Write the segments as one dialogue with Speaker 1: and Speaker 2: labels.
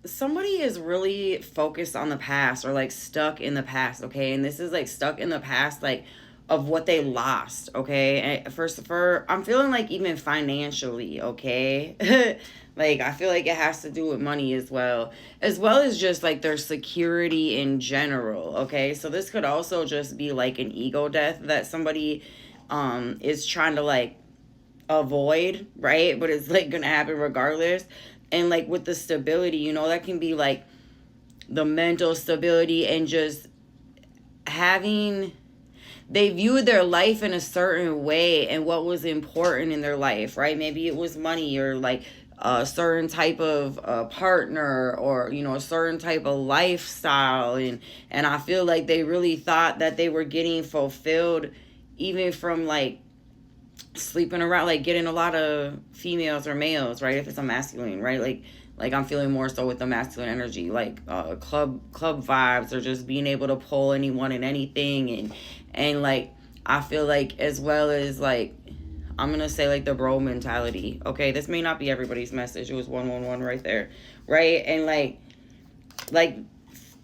Speaker 1: somebody is really focused on the past or like stuck in the past, okay? And this is like stuck in the past, like of what they lost, okay? And first, for I'm feeling like even financially, okay? Like I feel like it has to do with money as well as just like their security in general, okay? So this could also just be like an ego death that somebody is trying to like avoid, right? But it's like gonna happen regardless. And like with the stability, that can be like the mental stability and just having they viewed their life in a certain way and what was important in their life, right? Maybe it was money or like a certain type of partner or a certain type of lifestyle, and I feel like they really thought that they were getting fulfilled even from like sleeping around, like getting a lot of females or males, right? If it's a masculine, right? Like I'm feeling more so with the masculine energy, like club vibes, or just being able to pull anyone and anything, and like I feel like as well as like I'm gonna say like the bro mentality. Okay, this may not be everybody's message. It was 111 right there, right? And like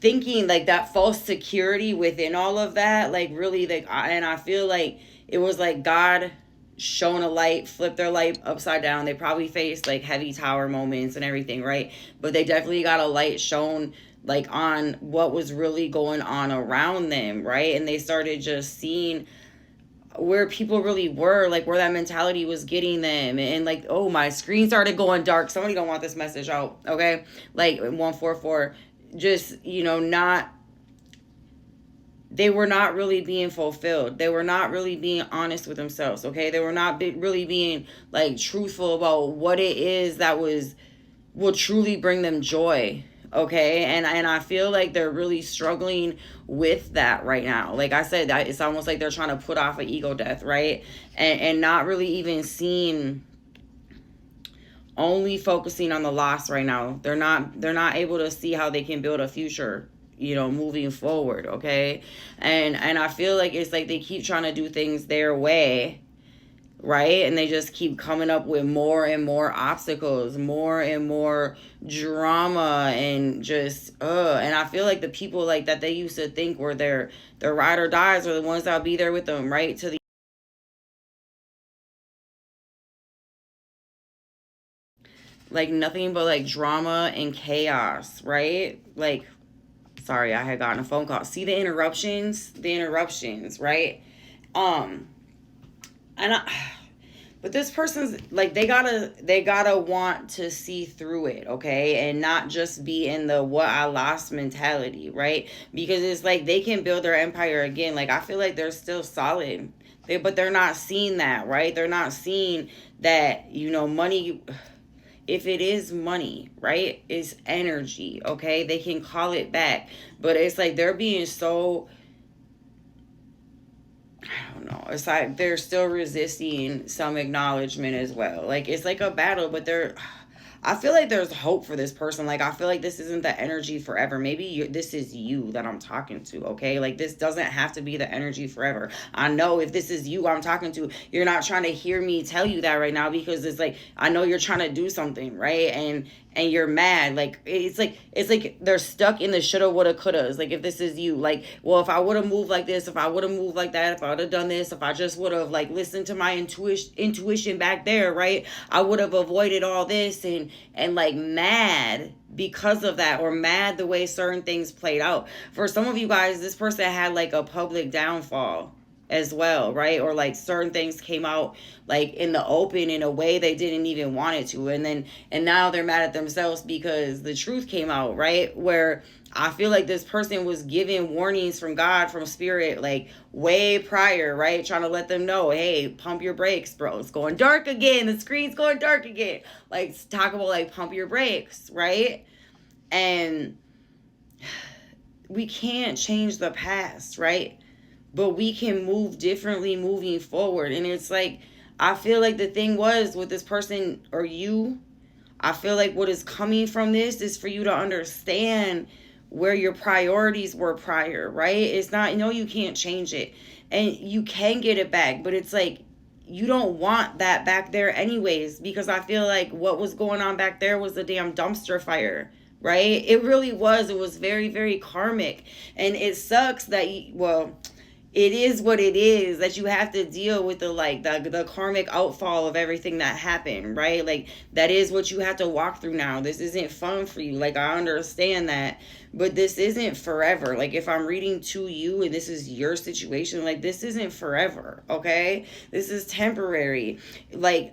Speaker 1: thinking like that false security within all of that, like really like, and I feel like it was like God shone a light, flipped their light upside down. They probably faced like heavy tower moments and everything, right? But they definitely got a light shown like on what was really going on around them, right? And they started just seeing where people really were, like where that mentality was getting them, and like, oh, my screen started going dark. Somebody don't want this message out, okay? Like 144, just not, they were not really being fulfilled. They were not really being honest with themselves, okay? They were not really being like truthful about what it is that will truly bring them joy, okay? And I feel like they're really struggling with that right now. Like I said, that it's almost like they're trying to put off an ego death, right? And not really even seeing, only focusing on the loss right now. They're not able to see how they can build a future, moving forward, okay? And I feel like it's like they keep trying to do things their way, right? And they just keep coming up with more and more obstacles, more and more drama, and just and I feel like the people like that they used to think were their ride or dies are the ones that'll be there with them, right? To the like nothing but like drama and chaos, right? Like, sorry, I had gotten a phone call. See the interruptions, right? Um, and but this person's like they gotta want to see through it, okay, and not just be in the what I lost mentality, right? Because it's like they can build their empire again. Like I feel like they're still solid, but they're not seeing that, right? They're not seeing that money, if it is money, right, is energy, okay? They can call it back, but it's like they're being so, I don't know. It's like they're still resisting some acknowledgement as well. Like it's like a battle, but I feel like there's hope for this person. Like I feel like this isn't the energy forever. Maybe this is you that I'm talking to, okay? Like this doesn't have to be the energy forever. I know if this is you I'm talking to, you're not trying to hear me tell you that right now, because it's like I know you're trying to do something, right? And you're mad. Like it's like they're stuck in the shoulda woulda couldas. Like if this is you, like, well, if I would have moved like this, if I would have moved like that, if I would have done this, if I just would have like listened to my intuition back there, right, I would have avoided all this, and like mad because of that, or mad the way certain things played out. For some of you guys, this person had like a public downfall as well, right? Or like certain things came out like in the open in a way they didn't even want it to, and now they're mad at themselves because the truth came out, right? Where I feel like this person was given warnings from God, from spirit, like way prior, right? Trying to let them know, hey, pump your brakes, bro. It's going dark again. The screen's going dark again. Like talk about like pump your brakes, right? And we can't change the past, right? But we can move differently moving forward. And it's like, I feel like the thing was with this person or you, I feel like what is coming from this is for you to understand where your priorities were prior, right? It's not, you can't change it. And you can get it back, but it's like, you don't want that back there anyways, because I feel like what was going on back there was a damn dumpster fire, right? It really was. It was very, very karmic. And it sucks that, well, it is what it is, that you have to deal with the karmic outfall of everything that happened, right? Like, that is what you have to walk through now. This isn't fun for you. Like, I understand that, but this isn't forever. Like, if I'm reading to you and this is your situation, like, this isn't forever, okay? This is temporary. Like,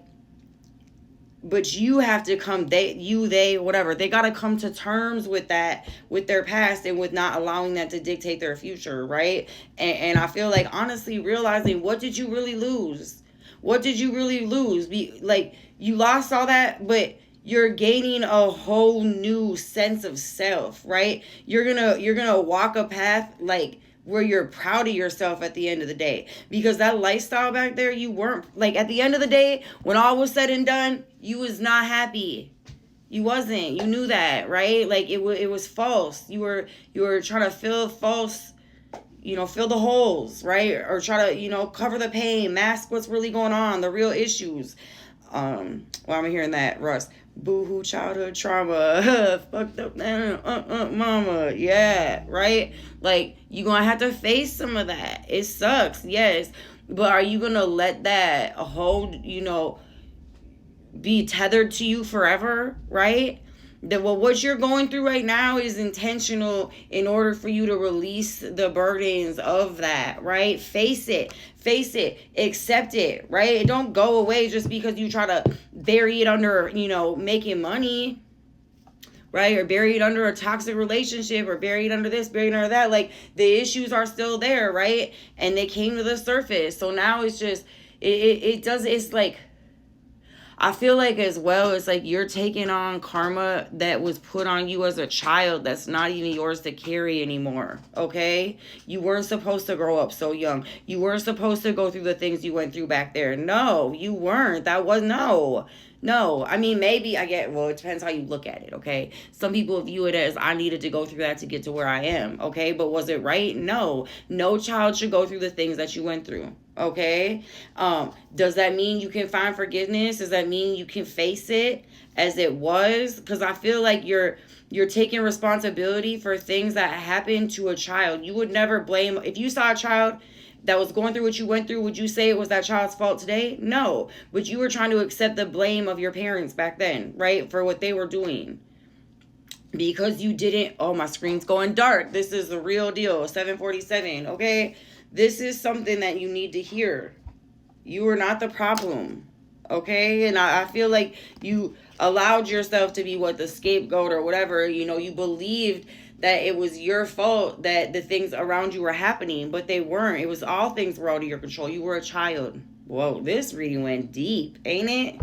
Speaker 1: but you have to come, they whatever, they got to come to terms with that, with their past, and with not allowing that to dictate their future, right? And I feel like, honestly, realizing, what did you really lose? What did you really lose? Like, you lost all that, but you're gaining a whole new sense of self, right? You're gonna walk a path, like, where you're proud of yourself at the end of the day. Because that lifestyle back there, you weren't, like, at the end of the day, when all was said and done, you was not happy. You wasn't. You knew that, right? Like, it was false. You were trying to fill false, fill the holes, right? Or try to, cover the pain, mask what's really going on, the real issues. Well, I'm hearing that, Russ. Boo-hoo, childhood trauma. Fucked up mama. Yeah, right? Like, you're going to have to face some of that. It sucks, yes. But are you going to let that hold, be tethered to you forever, right? What you're going through right now is intentional in order for you to release the burdens of that, right? Face it, accept it, right? It don't go away just because you try to bury it under, making money, right? Or bury it under a toxic relationship, or bury it under this, bury it under that. Like, the issues are still there, right? And they came to the surface. So now it's just, it's like, I feel like, as well, it's like you're taking on karma that was put on you as a child that's not even yours to carry anymore, okay? You weren't supposed to grow up so young. You weren't supposed to go through the things you went through back there. No, you weren't. That was, no. I mean, maybe it depends how you look at it, okay? Some people view it as, I needed to go through that to get to where I am, okay? But was it right? No. No child should go through the things that you went through, okay? Does that mean you can find forgiveness? Does that mean you can face it as it was? Because I feel like you're taking responsibility for things that happened to a child. You would never blame, if you saw a child that was going through what you went through, would you say it was that child's fault today? No. But you were trying to accept the blame of your parents back then, right? For what they were doing. Because you didn't, oh, my screen's going dark. This is the real deal, 747, okay? This is something that you need to hear. You are not the problem, okay? And I feel like you allowed yourself to be the scapegoat or whatever. You believed that it was your fault that the things around you were happening, but they weren't. It was all things were out of your control. You were a child. Whoa, this reading went deep, ain't it?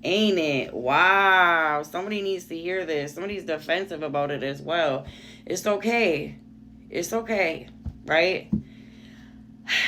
Speaker 1: Ain't it? Wow. Somebody needs to hear this. Somebody's defensive about it as well. It's okay. It's okay, right?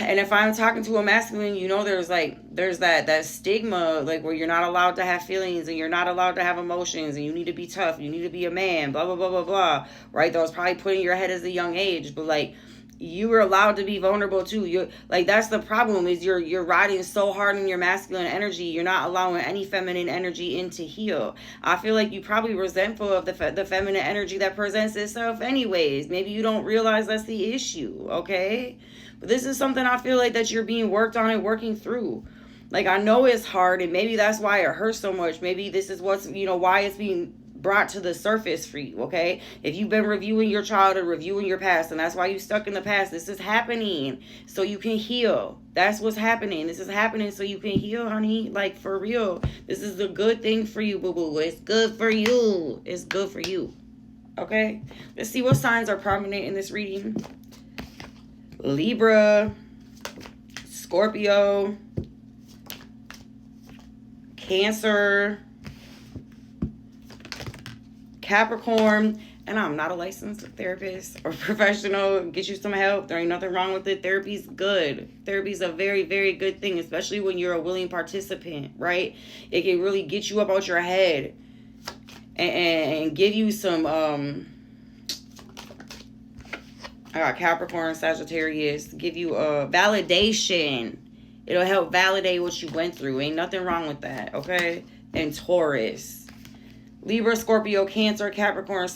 Speaker 1: And if I'm talking to a masculine, there's that stigma, like, where you're not allowed to have feelings, and you're not allowed to have emotions, and you need to be tough, you need to be a man, blah, blah, blah, blah, blah, right? That was probably put in your head as a young age, but, like, you were allowed to be vulnerable too. You're like, that's the problem, is you're riding so hard in your masculine energy, you're not allowing any feminine energy in to heal. I feel like you probably resentful of the feminine energy that presents itself anyways. Maybe you don't realize that's the issue, okay? But this is something I feel like that you're being worked on and working through. Like, I know it's hard, and maybe that's why it hurts so much. Maybe this is what's, why it's being brought to the surface for you, okay? If you've been reviewing your childhood, reviewing your past, and that's why you're stuck in the past, this is happening so you can heal. That's what's happening. This is happening so you can heal, honey. Like, for real. This is a good thing for you, boo-boo. It's good for you. It's good for you, okay? Let's see what signs are prominent in this reading. Libra, Scorpio, Cancer, Capricorn. And I'm not a licensed therapist or professional. Get you some help. There ain't nothing wrong with it. Therapy's good. Therapy's a very, very good thing, especially when you're a willing participant, right? It can really get you up out your head and give you some I got Capricorn, Sagittarius, give you a validation. It'll help validate what you went through. Ain't nothing wrong with that, okay? And Taurus. Libra, Scorpio, Cancer, Capricorn,